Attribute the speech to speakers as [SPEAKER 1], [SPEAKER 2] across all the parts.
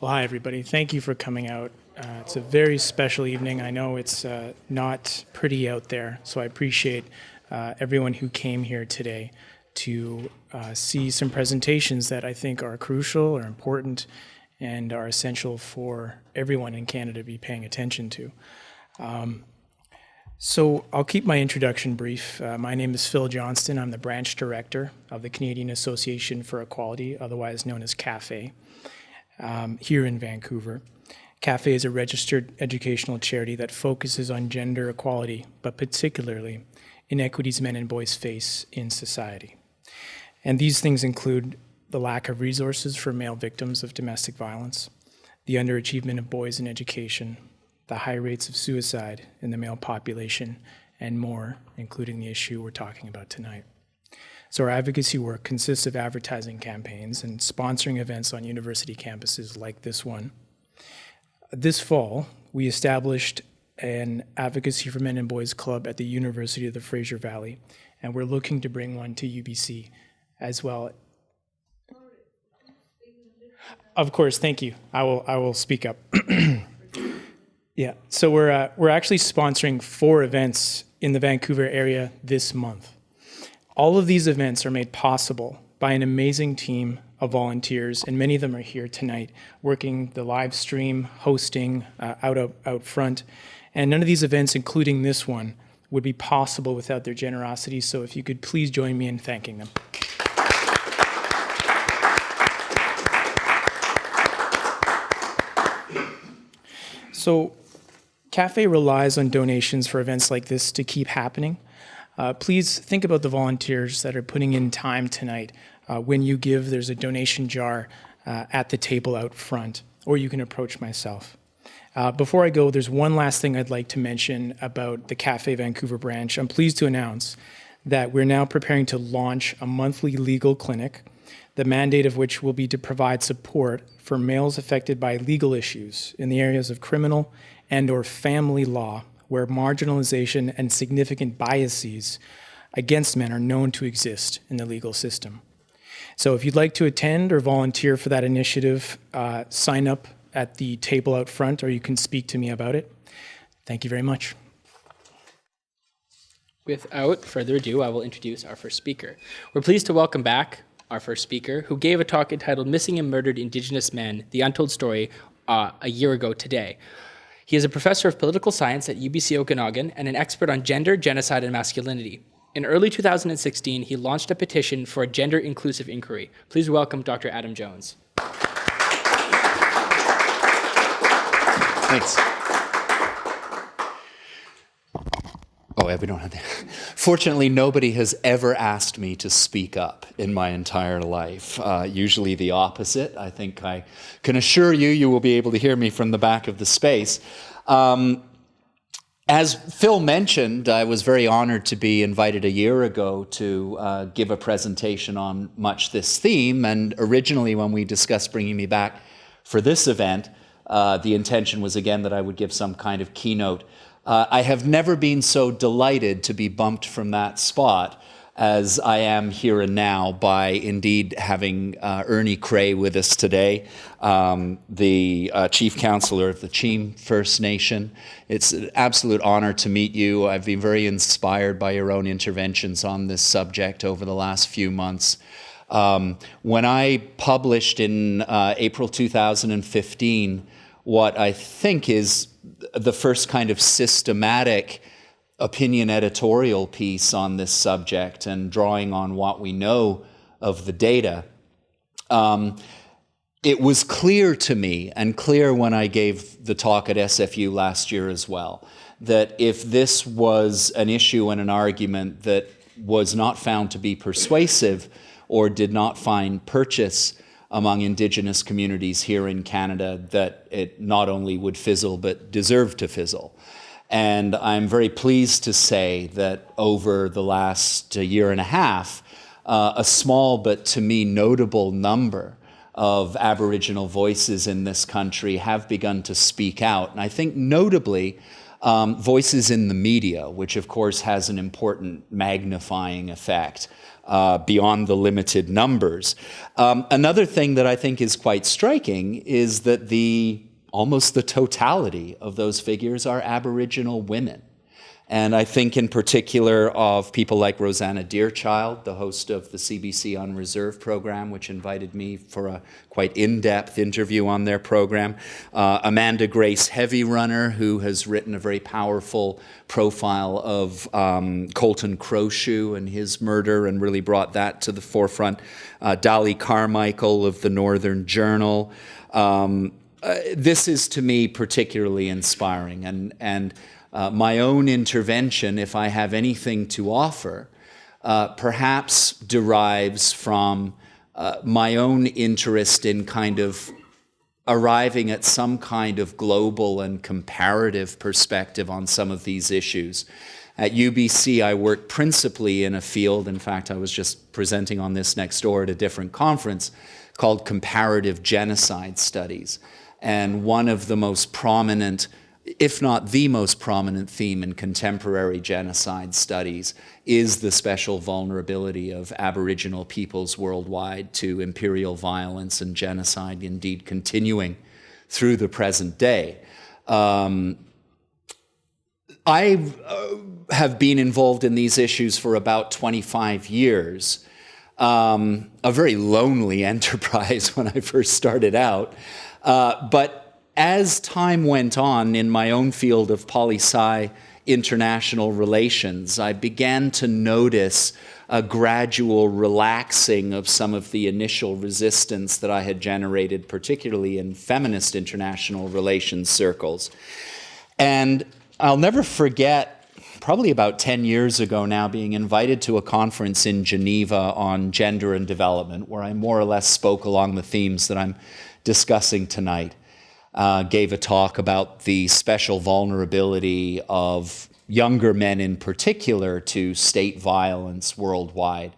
[SPEAKER 1] Well, hi, everybody. Thank you for coming out. It's a very special evening. I know it's not pretty out there, so I appreciate everyone who came here today to see some presentations that I think are crucial or important and are essential for everyone in Canada to be paying attention to. So I'll keep my introduction brief. My name is Phil Johnston. I'm the branch director of the Canadian Association for Equality, otherwise known as CAFE, here in Vancouver. CAFE is a registered educational charity that focuses on gender equality, but particularly inequities men and boys face in society. And these things include the lack of resources for male victims of domestic violence, the underachievement of boys in education, the high rates of suicide in the male population, and more, including the issue we're talking about tonight. So our advocacy work consists of advertising campaigns and sponsoring events on university campuses like this one. This fall, we established an Advocacy for Men and Boys Club at the University of the Fraser Valley, and we're looking to bring one to UBC as well. Of course, thank you. I will speak up. Yeah, so we're actually sponsoring 4 events in the Vancouver area this month. All of these events are made possible by an amazing team of volunteers, and many of them are here tonight, working the live stream, hosting out front. And none of these events, including this one, would be possible without their generosity. So if you could please join me in thanking them. So CAFE relies on donations for events like this to keep happening. Please think about the volunteers that are putting in time tonight. When you give, there's a donation jar at the table out front, or you can approach myself. Before I go, there's one last thing I'd like to mention about the CAFE Vancouver branch. I'm pleased to announce that we're now preparing to launch a monthly legal clinic, the mandate of which will be to provide support for males affected by legal issues in the areas of criminal and/or family law, where marginalization and significant biases against men are known to exist in the legal system. So if you'd like to attend or volunteer for that initiative, sign up at the table out front, or you can speak to me about it. Thank you very much.
[SPEAKER 2] Without further ado, I will introduce our first speaker. We're pleased to welcome back our first speaker, who gave a talk entitled Missing and Murdered Indigenous Men, The Untold Story, a year ago today. He is a professor of political science at UBC Okanagan and an expert on gender, genocide, and masculinity. In early 2016, he launched a petition for a gender-inclusive inquiry. Please welcome Dr. Adam Jones.
[SPEAKER 3] Thanks. Oh, yeah, we don't have that. Fortunately, nobody has ever asked me to speak up in my entire life. Usually the opposite. I think I can assure you, you will be able to hear me from the back of the space. As Phil mentioned, I was very honored to be invited a year ago to give a presentation on much this theme. And originally, when we discussed bringing me back for this event, the intention was again that I would give some kind of keynote. I have never been so delighted to be bumped from that spot as I am here and now by indeed having Ernie Crey with us today, the Chief Counselor of the Cheem First Nation. It's an absolute honor to meet you. I've been very inspired by your own interventions on this subject over the last few months. When I published in April 2015 what I think is the first kind of systematic opinion editorial piece on this subject and drawing on what we know of the data, it was clear to me, and clear when I gave the talk at SFU last year as well, that if this was an issue and an argument that was not found to be persuasive or did not find purchase among Indigenous communities here in Canada, that it not only would fizzle, but deserved to fizzle. And I'm very pleased to say that over the last year and a half, a small but to me notable number of Aboriginal voices in this country have begun to speak out. And I think notably, voices in the media, which of course has an important magnifying effect beyond the limited numbers. Another thing that I think is quite striking is that almost the totality of those figures are Aboriginal women. And I think in particular of people like Rosanna Deerchild, the host of the CBC On Reserve program, which invited me for a quite in-depth interview on their program. Amanda Grace Heavyrunner, who has written a very powerful profile of Colton Crowshoe and his murder and really brought that to the forefront. Dolly Carmichael of the Northern Journal. This is to me particularly inspiring, and my own intervention, if I have anything to offer, perhaps derives from my own interest in kind of arriving at some kind of global and comparative perspective on some of these issues. At UBC, I work principally in a field, in fact, I was just presenting on this next door at a different conference, called comparative genocide studies. And one of the most prominent, if not the most prominent theme in contemporary genocide studies is the special vulnerability of Aboriginal peoples worldwide to imperial violence and genocide, indeed continuing through the present day. I have been involved in these issues for about 25 years. A very lonely enterprise when I first started out. But as time went on in my own field of poli-sci international relations, I began to notice a gradual relaxing of some of the initial resistance that I had generated, particularly in feminist international relations circles. And I'll never forget, probably about 10 years ago now, being invited to a conference in Geneva on gender and development, where I more or less spoke along the themes that I'm discussing tonight. Gave a talk about the special vulnerability of younger men in particular to state violence worldwide.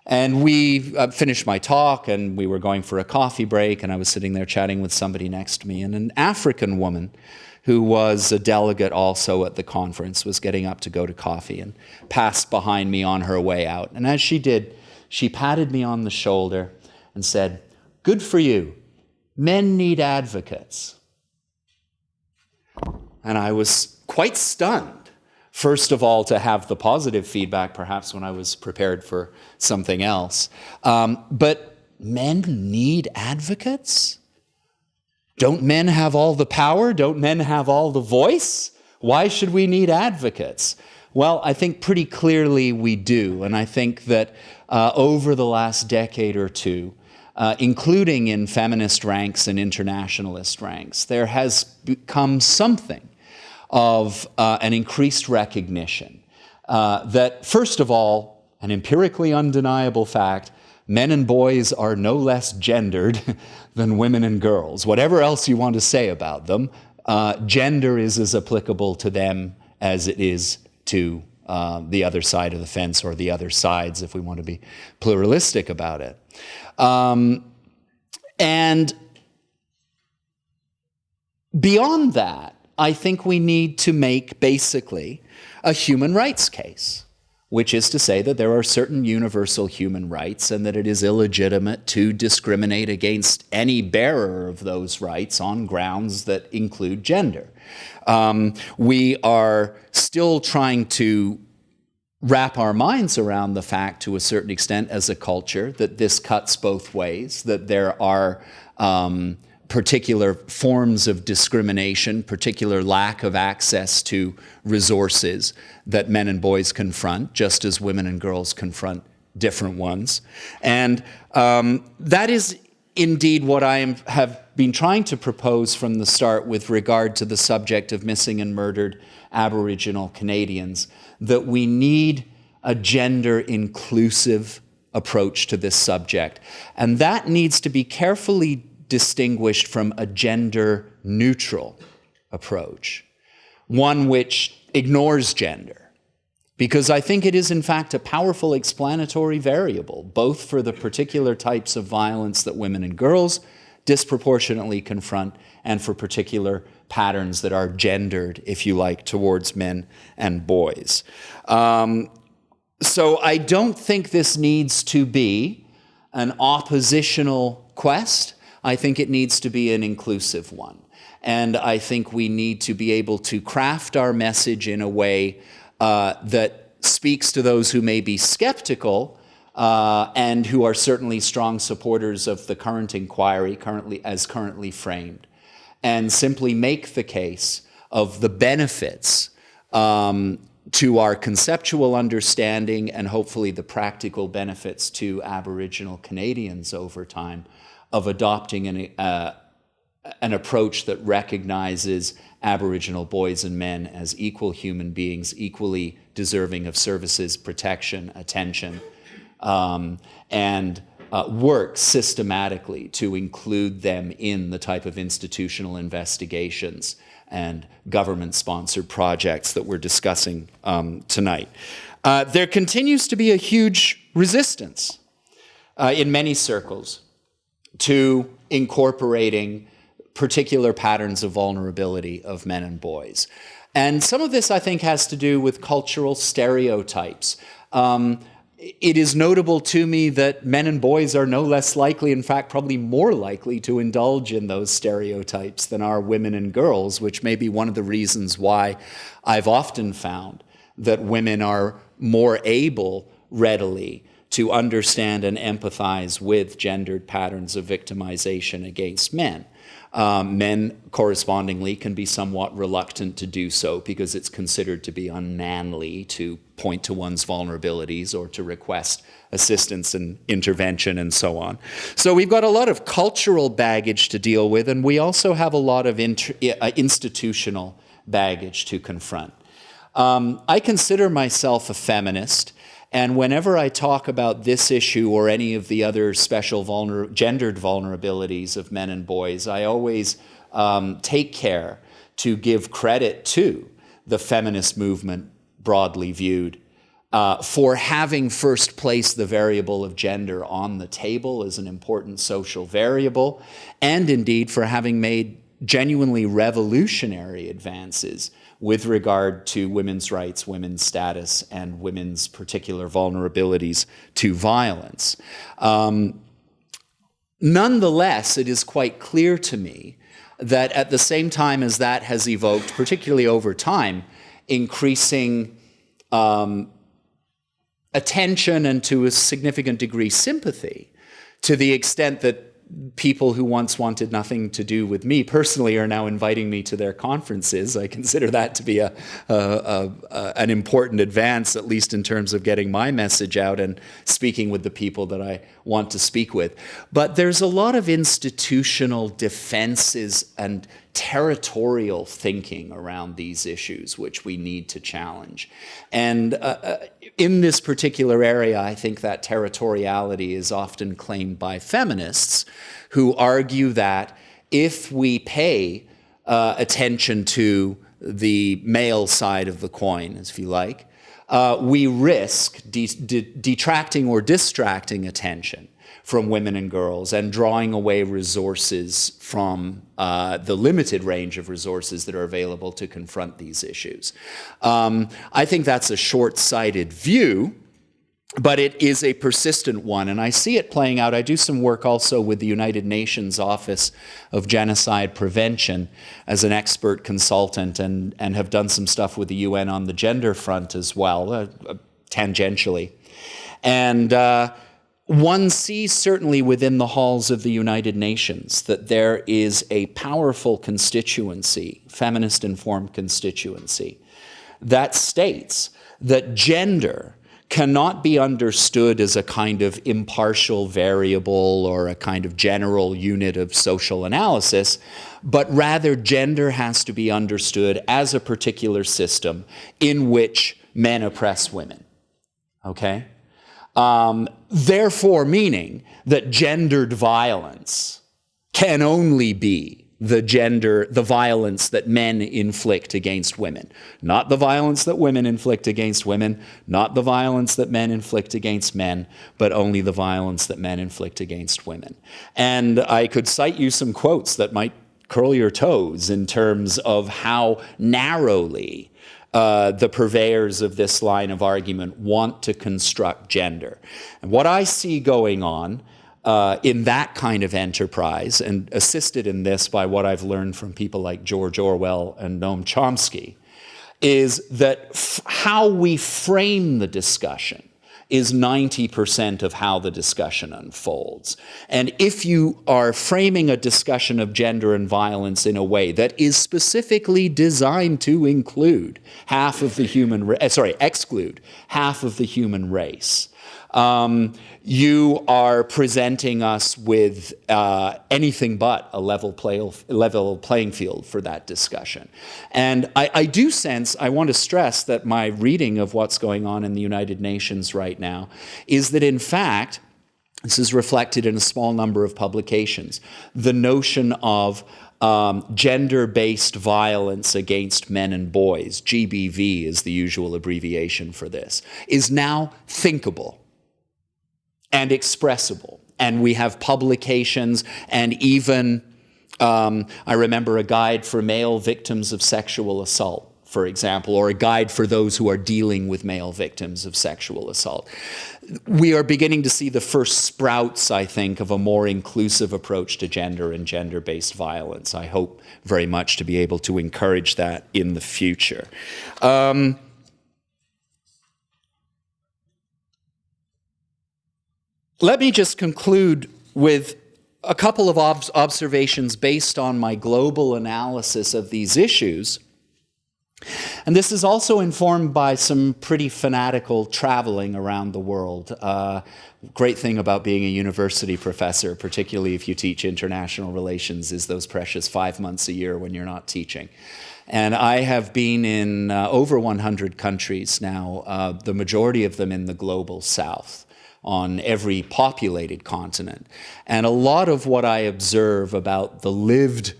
[SPEAKER 3] And we finished my talk, and we were going for a coffee break, and I was sitting there chatting with somebody next to me, and an African woman who was a delegate also at the conference was getting up to go to coffee and passed behind me on her way out. And as she did, she patted me on the shoulder and said, "Good for you. Men need advocates." And I was quite stunned, first of all, to have the positive feedback, perhaps when I was prepared for something else. But men need advocates? Don't men have all the power? Don't men have all the voice? Why should we need advocates? Well, I think pretty clearly we do. And I think that over the last decade or two, including in feminist ranks and internationalist ranks, there has become something of an increased recognition that, first of all, an empirically undeniable fact, men and boys are no less gendered than women and girls. Whatever else you want to say about them, gender is as applicable to them as it is to the other side of the fence, or the other sides, if we want to be pluralistic about it. And beyond that, I think we need to make basically a human rights case, which is to say that there are certain universal human rights and that it is illegitimate to discriminate against any bearer of those rights on grounds that include gender. We are still trying to wrap our minds around the fact, to a certain extent as a culture, that this cuts both ways, that there are particular forms of discrimination, particular lack of access to resources that men and boys confront, just as women and girls confront different ones. And that is indeed what I have been trying to propose from the start with regard to the subject of missing and murdered Aboriginal Canadians, that we need a gender-inclusive approach to this subject. And that needs to be carefully distinguished from a gender-neutral approach, one which ignores gender. Because I think it is, in fact, a powerful explanatory variable, both for the particular types of violence that women and girls disproportionately confront, and for particular patterns that are gendered, if you like, towards men and boys. So I don't think this needs to be an oppositional quest. I think it needs to be an inclusive one. And I think we need to be able to craft our message in a way that speaks to those who may be skeptical and who are certainly strong supporters of the current inquiry, currently framed, and simply make the case of the benefits to our conceptual understanding and hopefully the practical benefits to Aboriginal Canadians over time of adopting an approach that recognizes Aboriginal boys and men as equal human beings, equally deserving of services, protection, attention, and works systematically to include them in the type of institutional investigations and government-sponsored projects that we're discussing tonight. There continues to be a huge resistance in many circles to incorporating particular patterns of vulnerability of men and boys. And some of this, I think, has to do with cultural stereotypes. It is notable to me that men and boys are no less likely, in fact, probably more likely to indulge in those stereotypes than are women and girls, which may be one of the reasons why I've often found that women are more able readily to understand and empathize with gendered patterns of victimization against men. Men, correspondingly, can be somewhat reluctant to do so because it's considered to be unmanly to point to one's vulnerabilities or to request assistance and intervention and so on. So we've got a lot of cultural baggage to deal with, and we also have a lot of institutional baggage to confront. I consider myself a feminist, and whenever I talk about this issue or any of the other special gendered vulnerabilities of men and boys, I always take care to give credit to the feminist movement, broadly viewed, for having first placed the variable of gender on the table as an important social variable, and indeed for having made genuinely revolutionary advances with regard to women's rights, women's status, and women's particular vulnerabilities to violence. Nonetheless, it is quite clear to me that at the same time as that has evoked, particularly over time, increasing attention and to a significant degree sympathy, to the extent that people who once wanted nothing to do with me personally are now inviting me to their conferences. I consider that to be an important advance, at least in terms of getting my message out and speaking with the people that I want to speak with. But there's a lot of institutional defenses and territorial thinking around these issues, which we need to challenge. And in this particular area, I think that territoriality is often claimed by feminists who argue that if we pay attention to the male side of the coin, if you like, we risk detracting or distracting attention from women and girls and drawing away resources from the limited range of resources that are available to confront these issues. I think that's a short-sighted view, but it is a persistent one, and I see it playing out. I do some work also with the United Nations Office of Genocide Prevention as an expert consultant, and have done some stuff with the UN on the gender front as well, tangentially. And one sees certainly within the halls of the United Nations that there is a powerful constituency, feminist-informed constituency, that states that gender cannot be understood as a kind of impartial variable or a kind of general unit of social analysis, but rather gender has to be understood as a particular system in which men oppress women, okay? Therefore meaning that gendered violence can only be the violence that men inflict against women. Not the violence that women inflict against women, not the violence that men inflict against men, but only the violence that men inflict against women. And I could cite you some quotes that might curl your toes in terms of how narrowly the purveyors of this line of argument want to construct gender. And what I see going on in that kind of enterprise, and assisted in this by what I've learned from people like George Orwell and Noam Chomsky, is that how we frame the discussion is 90% of how the discussion unfolds. And if you are framing a discussion of gender and violence in a way that is specifically designed to exclude half of the human race, you are presenting us with anything but a level playing field for that discussion. And I do sense, I want to stress that my reading of what's going on in the United Nations right now is that, in fact, this is reflected in a small number of publications, the notion of gender-based violence against men and boys, GBV is the usual abbreviation for this, is now thinkable and expressible. And we have publications and even, I remember a guide for male victims of sexual assault, for example, or a guide for those who are dealing with male victims of sexual assault. We are beginning to see the first sprouts, I think, of a more inclusive approach to gender and gender-based violence. I hope very much to be able to encourage that in the future. Let me just conclude with a couple of observations based on my global analysis of these issues. And this is also informed by some pretty fanatical traveling around the world. Great thing about being a university professor, particularly if you teach international relations, is those precious 5 months a year when you're not teaching. And I have been in over 100 countries now, the majority of them in the global south, on every populated continent. And a lot of what I observe about the lived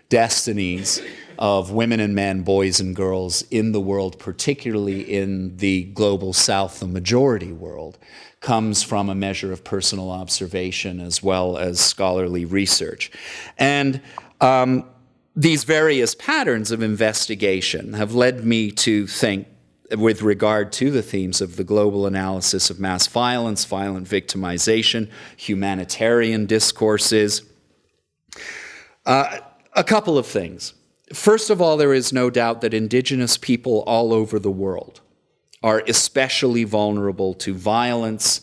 [SPEAKER 3] destinies of women and men, boys and girls in the world, particularly in the global south, the majority world, comes from a measure of personal observation as well as scholarly research. And these various patterns of investigation have led me to think, with regard to the themes of the global analysis of mass violence, violent victimization, humanitarian discourses, a couple of things. First of all, there is no doubt that Indigenous people all over the world are especially vulnerable to violence,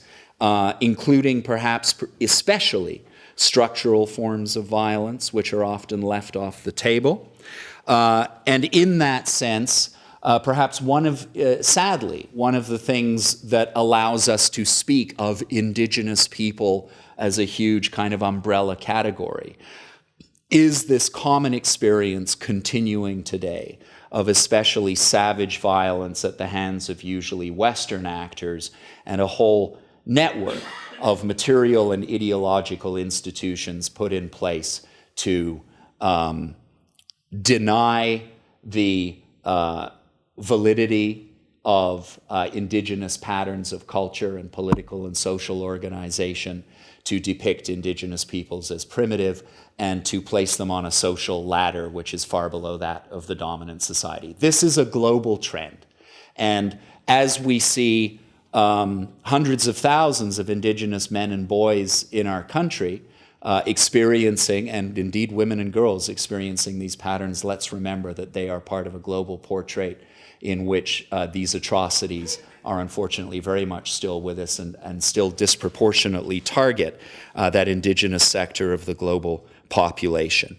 [SPEAKER 3] including perhaps especially structural forms of violence, which are often left off the table. And in that sense, perhaps sadly, one of the things that allows us to speak of Indigenous people as a huge kind of umbrella category is this common experience continuing today of especially savage violence at the hands of usually Western actors and a whole network of material and ideological institutions put in place to deny the validity of Indigenous patterns of culture and political and social organization, to depict Indigenous peoples as primitive, and to place them on a social ladder which is far below that of the dominant society. This is a global trend. And as we see hundreds of thousands of Indigenous men and boys in our country experiencing, and indeed women and girls experiencing these patterns, let's remember that they are part of a global portrait in which these atrocities are unfortunately very much still with us and still disproportionately target that Indigenous sector of the global population.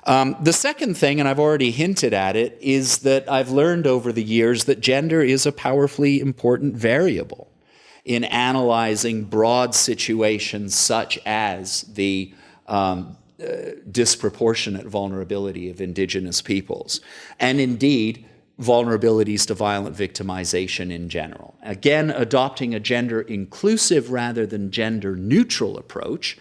[SPEAKER 3] The second thing, and I've already hinted at it, is that I've learned over the years that gender is a powerfully important variable in analyzing broad situations such as the disproportionate vulnerability of Indigenous peoples, and indeed vulnerabilities to violent victimization in general. Again, adopting a gender-inclusive rather than gender-neutral approach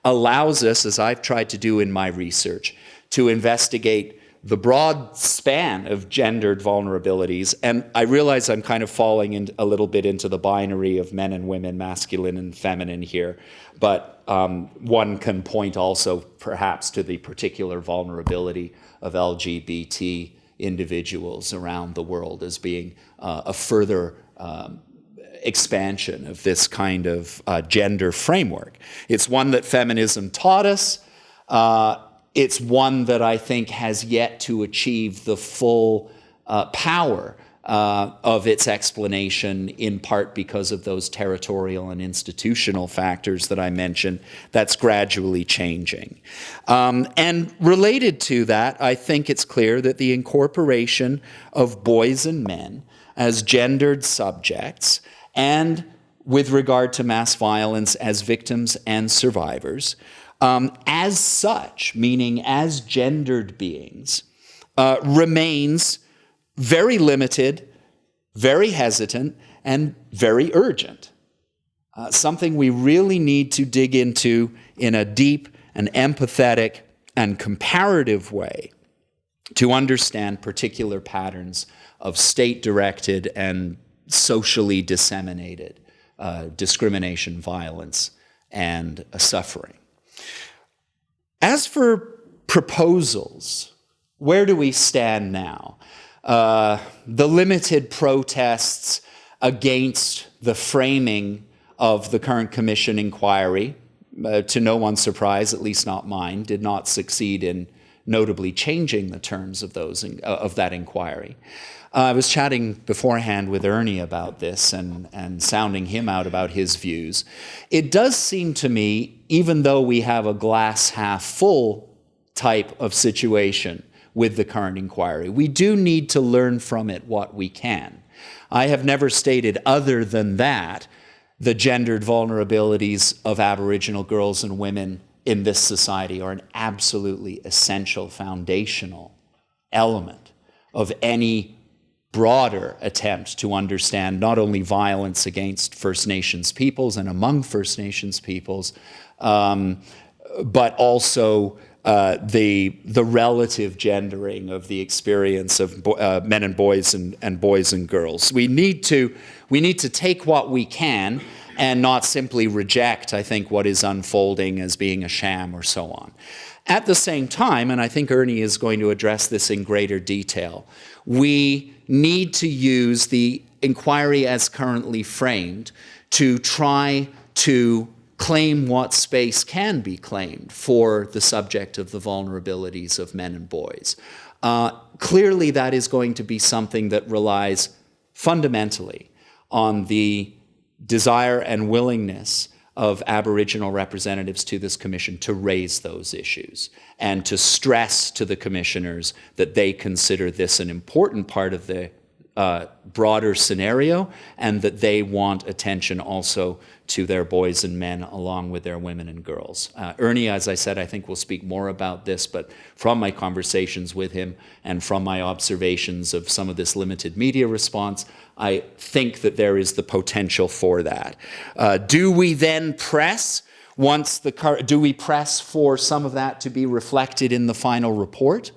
[SPEAKER 3] allows us, as I've tried to do in my research, to investigate the broad span of gendered vulnerabilities. And I realize I'm kind of falling in a little bit into the binary of men and women, masculine and feminine here, but one can point also perhaps to the particular vulnerability of LGBT individuals around the world as being a further expansion of this kind of gender framework. It's one that feminism taught us. It's one that I think has yet to achieve the full power of its explanation, in part because of those territorial and institutional factors that I mentioned. That's gradually changing. And related to that, I think it's clear that the incorporation of boys and men as gendered subjects, and with regard to mass violence as victims and survivors, as such, meaning as gendered beings, remains very limited, very hesitant, and very urgent. Something we really need to dig into in a deep and empathetic and comparative way to understand particular patterns of state-directed and socially disseminated discrimination, violence, and suffering. As for proposals, where do we stand now? The limited protests against the framing of the current commission inquiry, to no one's surprise, at least not mine, did not succeed in notably changing the terms of that inquiry. I was chatting beforehand with Ernie about this and sounding him out about his views. It does seem to me, even though we have a glass half full type of situation with the current inquiry, we do need to learn from it what we can. I have never stated other than that the gendered vulnerabilities of Aboriginal girls and women in this society are an absolutely essential, foundational element of any broader attempt to understand not only violence against First Nations peoples and among First Nations peoples, but also the relative gendering of the experience of men and boys and boys and girls. We need to take what we can and not simply reject, I think, what is unfolding as being a sham or so on. At the same time, and I think Ernie is going to address this in greater detail, we need to use the inquiry as currently framed to try to claim what space can be claimed for the subject of the vulnerabilities of men and boys. Clearly, that is going to be something that relies fundamentally on the desire and willingness of Aboriginal representatives to this commission to raise those issues and to stress to the commissioners that they consider this an important part of the broader scenario and that they want attention also to their boys and men along with their women and girls. Ernie, as I said, I think will speak more about this, but from my conversations with him and from my observations of some of this limited media response, I think that there is the potential for that. Do we then press do we press for some of that to be reflected in the final report?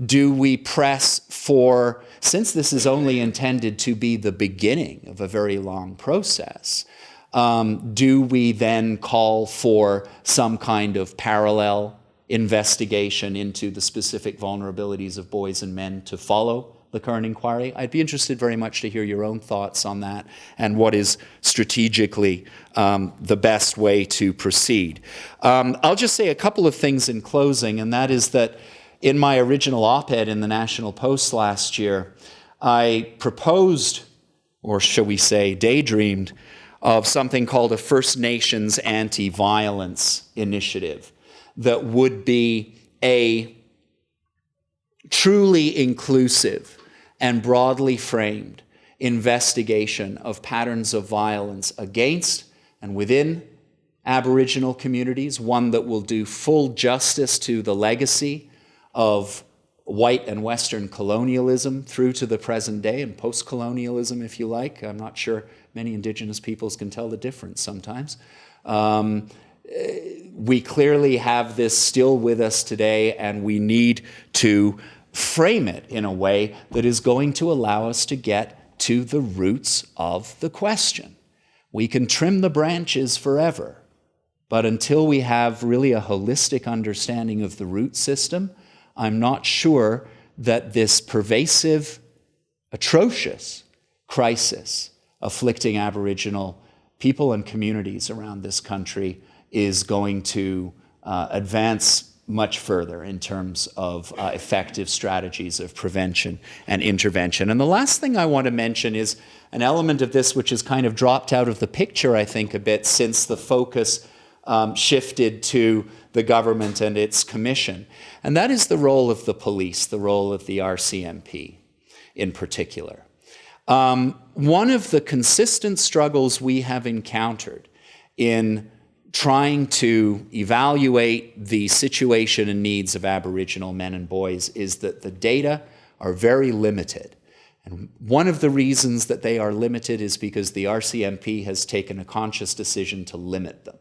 [SPEAKER 3] Do we press for, since this is only intended to be the beginning of a very long process, do we then call for some kind of parallel investigation into the specific vulnerabilities of boys and men to follow the current inquiry? I'd be interested very much to hear your own thoughts on that and what is strategically the best way to proceed. I'll just say a couple of things in closing, and that is that in my original op-ed in the National Post last year, I proposed, or shall we say daydreamed, of something called a First Nations anti-violence initiative that would be a truly inclusive and broadly framed investigation of patterns of violence against and within Aboriginal communities, one that will do full justice to the legacy of white and Western colonialism through to the present day, and post-colonialism, if you like. I'm not sure many Indigenous peoples can tell the difference sometimes. We clearly have this still with us today, and we need to frame it in a way that is going to allow us to get to the roots of the question. We can trim the branches forever, but until we have really a holistic understanding of the root system, I'm not sure that this pervasive, atrocious crisis afflicting Aboriginal people and communities around this country is going to advance much further in terms of effective strategies of prevention and intervention. And the last thing I want to mention is an element of this which has kind of dropped out of the picture, I think, a bit since the focus shifted to the government and its commission. And that is the role of the police, the role of the RCMP in particular. One of the consistent struggles we have encountered in trying to evaluate the situation and needs of Aboriginal men and boys is that the data are very limited. And one of the reasons that they are limited is because the RCMP has taken a conscious decision to limit them.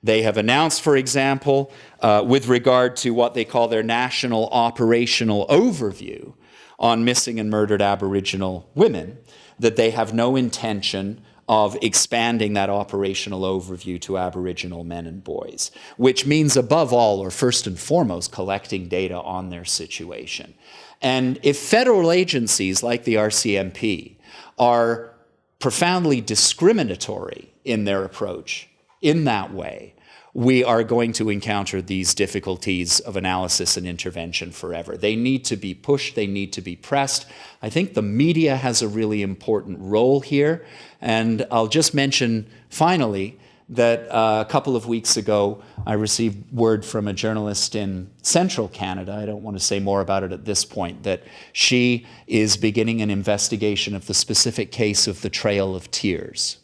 [SPEAKER 3] They have announced, for example, with regard to what they call their National Operational Overview on missing and murdered Aboriginal women, that they have no intention of expanding that operational overview to Aboriginal men and boys, which means above all, or first and foremost, collecting data on their situation. And if federal agencies like the RCMP are profoundly discriminatory in their approach in that way, we are going to encounter these difficulties of analysis and intervention forever. They need to be pushed, they need to be pressed. I think the media has a really important role here. And I'll just mention finally that a couple of weeks ago, I received word from a journalist in central Canada, I don't want to say more about it at this point, that she is beginning an investigation of the specific case of the Trail of Tears,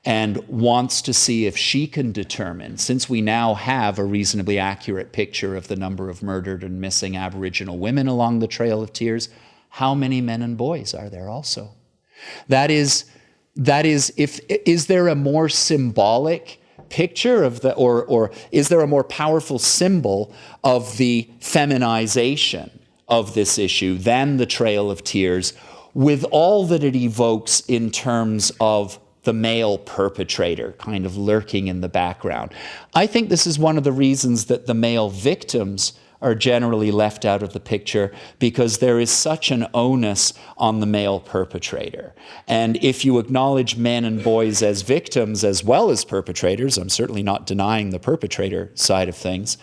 [SPEAKER 3] and wants to see if she can determine, since we now have a reasonably accurate picture of the number of murdered and missing Aboriginal women along the Trail of Tears, how many men and boys are there also? Is there a more symbolic picture of the, or is there a more powerful symbol of the feminization of this issue than the Trail of Tears, with all that it evokes in terms of the male perpetrator kind of lurking in the background? I think this is one of the reasons that the male victims are generally left out of the picture, because there is such an onus on the male perpetrator. And if you acknowledge men and boys as victims as well as perpetrators, I'm certainly not denying the perpetrator side of things,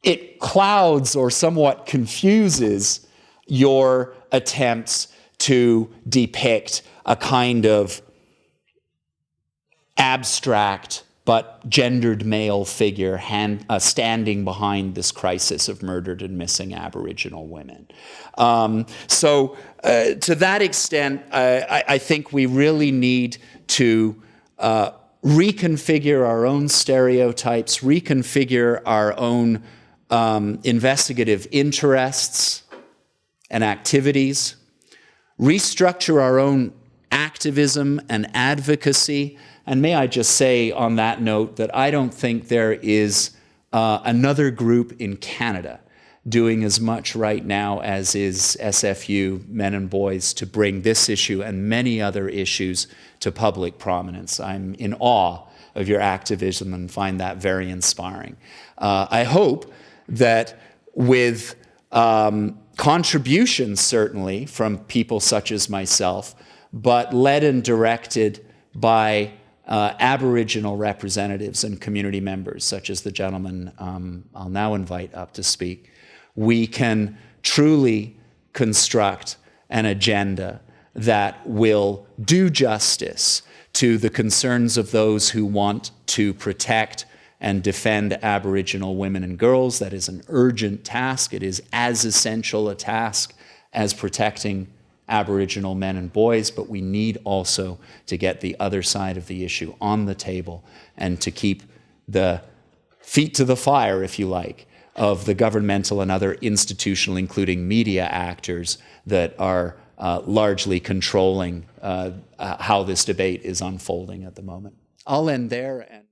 [SPEAKER 3] it clouds or somewhat confuses your attempts to depict a kind of abstract but gendered male figure standing behind this crisis of murdered and missing Aboriginal women. To that extent, I think we really need to reconfigure our own stereotypes, reconfigure our own investigative interests and activities, restructure our own activism and advocacy. And may I just say on that note that I don't think there is another group in Canada doing as much right now as is SFU Men and Boys to bring this issue and many other issues to public prominence. I'm in awe of your activism and find that very inspiring. I hope that with contributions certainly from people such as myself, but led and directed by Aboriginal representatives and community members, such as the gentleman I'll now invite up to speak, we can truly construct an agenda that will do justice to the concerns of those who want to protect and defend Aboriginal women and girls. That is an urgent task. It is as essential a task as protecting Aboriginal men and boys, but we need also to get the other side of the issue on the table and to keep the feet to the fire, if you like, of the governmental and other institutional, including media actors that are largely controlling how this debate is unfolding at the moment. I'll end there.